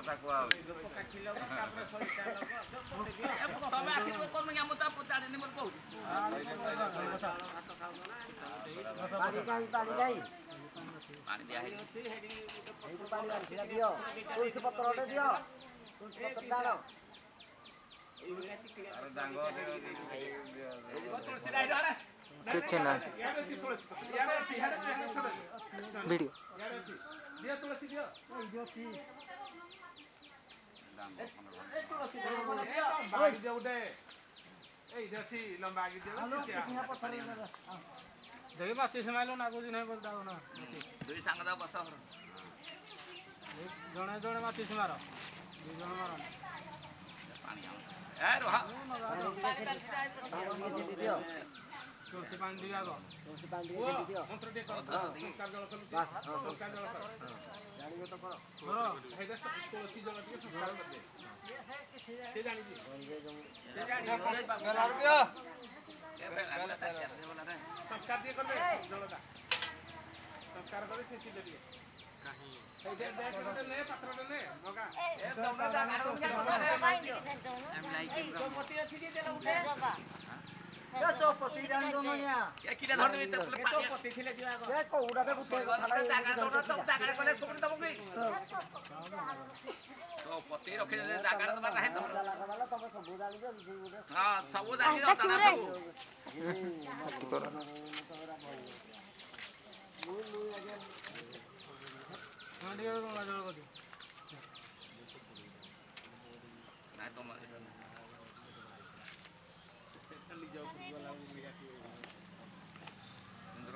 କଥା କୁହା ହଉଛି ତମେ ଆସିବ କଣ ମୁଁ ତା ପଚାରିନି ମୋର କହୁଛି ପାଣି ଦିଆ ହେଇଛି ଦିଅ ତୁଳସୀ ପତ୍ର ଗୋଟେ ଦିଅ ତୁଳସୀ ପତ୍ର ଟାଣ କିଛି ନା ଭିଡ଼ିଓ देखी माची समाइलो नागुजी नहीं बोलता हो ना ଦୁଇ ସାଙ୍ଗ ଯାକ ବସ जणे जणे माची मार दु जण मार ପାଣି ଏ ରହ ଦିଅ तुलसी पानी दिया गो तुलसी पानी दियो मंत्र दे कर संस्कार जल कर संस्कार जल कर जानियो तो करो करो हेदे तुलसी जल के संस्कार कर दे के जानि जी से जानि गलाड़ दियो संस्कार दिए कर दे जल का संस्कार करे से चीज दिए काहे हेदे दे के ले पत्र ले मगा ए दौना जागा तो पति अछि जे देला उठे ए चौपती जान दोनो या ଏ କିଟା ଧରିବି ତ ए चौपती थिले दिया गो ए कोउडा के गुटे खाला ଜାଗା ଦଉନ ତ ଜାଗାରେ କଲେ ସବୁ ଦବ କି ତ ପତି ରଖି ଜାଗାରେ ଦବା ନାହିଁ ତମର वाला तब सब जानि दे ହଁ ସବୁ ଜାଣି ଦଉଛନା ସବୁ हां दियो गंगा जल को दे ନାଇଁ ତମର चली जाओ वाला लिया की ଇନ୍ଦ୍ର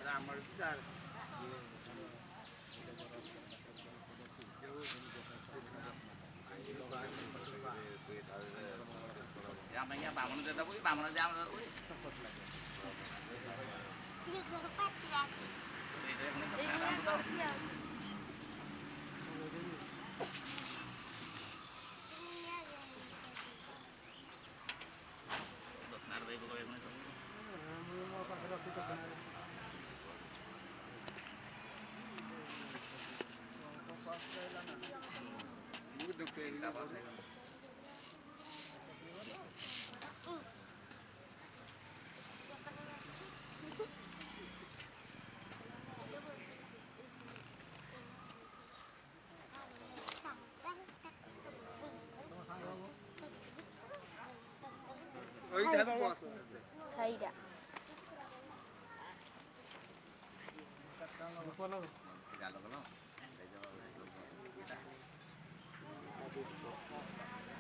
रामर चार ଆମେ ଇଆ ବାମଣ ଦେଦବୁ କି ବାମଣ ଯେ ଆମେ ଦେବୁ ଦୋକାନରେ ଦେଇ ପକେଇବେ ପୁଣି ସବୁ ମୋ ପାଖରେ ରଖି ତ ତିନିଟା ପାସ୍ ହେଇଗଲା ওই ধাপ বস ছাইরা बोलो ଜାଲ କଲ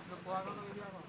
तो कोआगो न दिया गो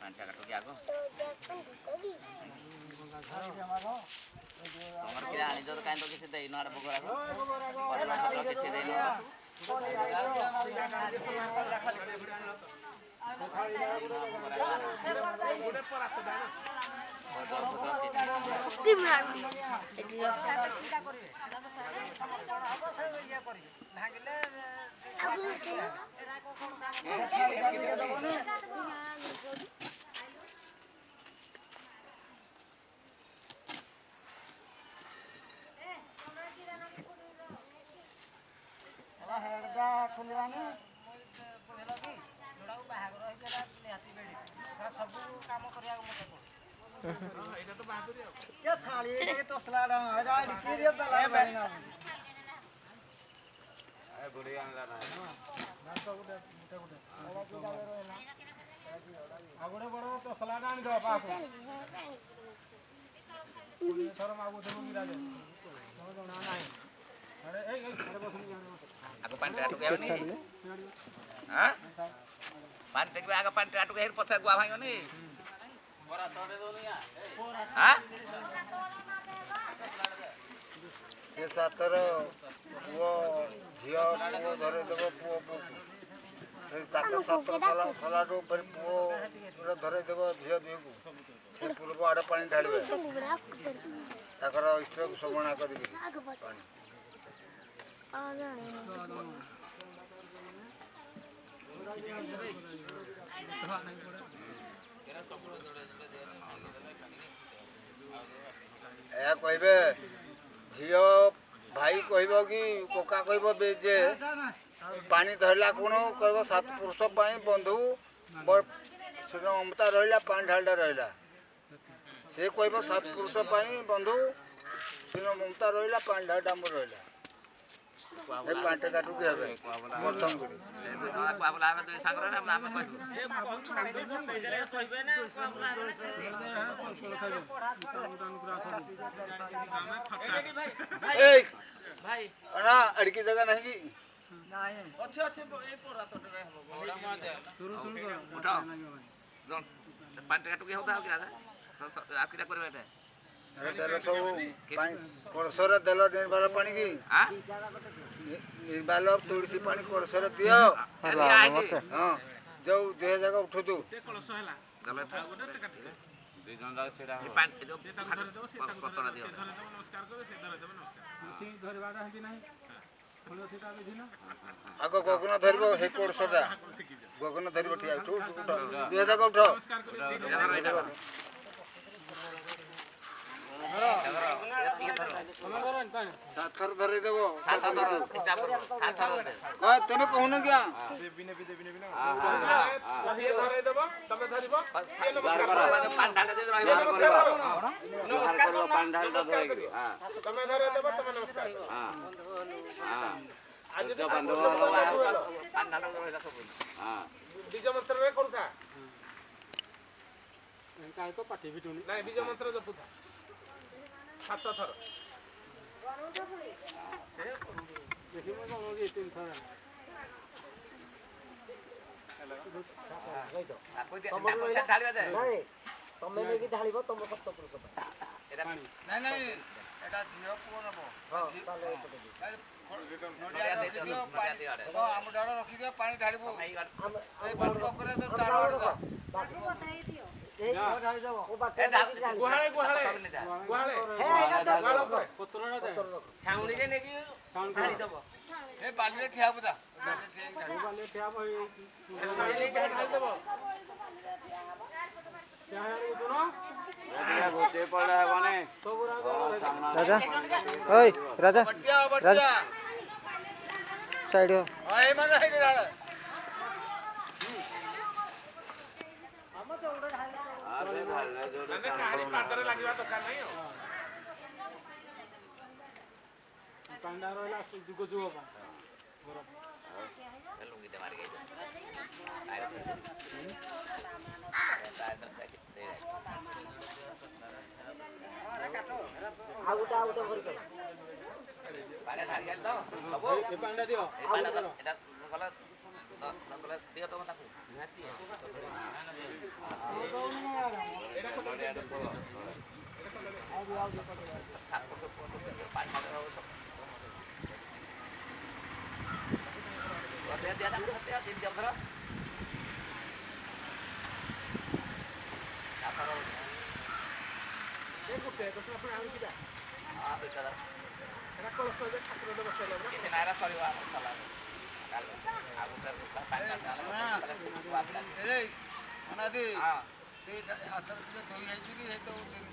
ପାଣିଟା କାଟ କି ଆଗ ତମର କିଏ ଆଣିଛ ତ କାହିଁ ତ କିଛି ଦେଇନ ଆର ଭୋଗରାଗ ପରିବା ପତ୍ର କିଛି ଦେଇନ ପିନ୍ଧିବାନି ବୁଝିଲ କି ଯୋଉଟାକୁ ବାହାଘର ହେଇଛି ନିହାତି ବେଡି ସବୁ କାମ କରିବାକୁ ମତେ ପଡୁଛି ଏଇଟା ତ ବାହାଦୁରୀ ଆଉ କେ ଥାଳି ଏ ତସଲା ଡ଼ା ଏଟା କିରିଏ ବେଲା ବାଣିନା ଏ ବୁଢୀ ଆଣିଲା ନା ଆଉ ଗୋଟେ ବଡ ତସଲାଟା ଆଣିଦେବା ପାହାକୁ ଥର ମାଗୁଥିଲୁ ବିରାଜ ଜଣା ନାହିଁ ଆଗ ପାଣି ଟା ଟୁକେଇବନି ହାଁ ପାଣି ଟେକିବା ଆଗ ପାଣି ଟା ଟୁକେଇ ପଛରେ ଗୁଆ ଭାଙ୍ଗିବନି ହାଁ ସେ ସାତର ପୁଅ ଝିଅ ପୁଅ ଧରେଇଦେବ ପୁଅ ପୁଅକୁ ତାଙ୍କ ସାତ ସଲାଠୁ ଫେର ପୁଅ ଧରେଇଦେବ ଝିଅ ଝିଅକୁ ସେ ପୂର୍ବ ଆଡ଼େ ପାଣି ଢାଳିବେ ତାଙ୍କର ଇଷ୍ଟକୁ ସମଣା କରିକି ପାଣି ଏହା କହିବେ ଝିଅ ଭାଇ କହିବ କି କକା କହିବ ଯେ ପାଣି ଧରିଲା କ'ଣ କହିବ ସାତ ପୁରୁଷ ପାଇଁ ବନ୍ଧୁ ସେଦିନ ମମତା ରହିଲା ପାଣି ଢାଳିଟା ରହିଲା ସେ କହିବ ସାତ ପୁରୁଷ ପାଇଁ ବନ୍ଧୁ ସେଦିନ ମମତା ରହିଲା ପାଣି ଢାଳିଟା ଆମର ରହିଲା ଏ ପାଣିଟା କାଟୁକି ହେବେ ପ୍ରଥମ କରି अड़की जगह नहीं की कलसर देल निर्बाल पानी की निर्बाल तुलसी पानी कलसर दियो हाँ जो दुई जगह उठुतु आग गगन धर कलसटा गगन धर ठिया उठ दुई जगह उठ साथर धरे देव तमें कहून क्या बीज मंत्र करूथा पाठी भिटुनी ना बीज मंत्र जपुथा 7 थर तमे नेकी ढालिबो तुम सप्त पुरुष नहीं नहीं एटा झियो पुओ नबो आम डाड़ रखी दियो पानी ढालिबो ए बड़ पकरे तो चार ए ढाली देबो ओ बाटे गुहाळे गुहाळे गुहाळे हे एटा पत्रडा दे छाउणी रे नेकी ढाली देबो ए बाली ठिया बुदा बाली ठिया भई ढाली देबो गोटे पड़ा है बने राजा ओए राजा बटिया बटिया साइड हो ओए माने हाइडे डाल अरे ढालना जो मैंने कहानी पादरे लागिवा तो का नहीं हो कांडा रहला दुगो जुओ बा लुंगी दे मार गई आउटा भर के पानी ढाली गेल तो बाबू ए पांडा दियो ए पानी तो एटा गला गला दियो तो मता अनादि हाथ धोई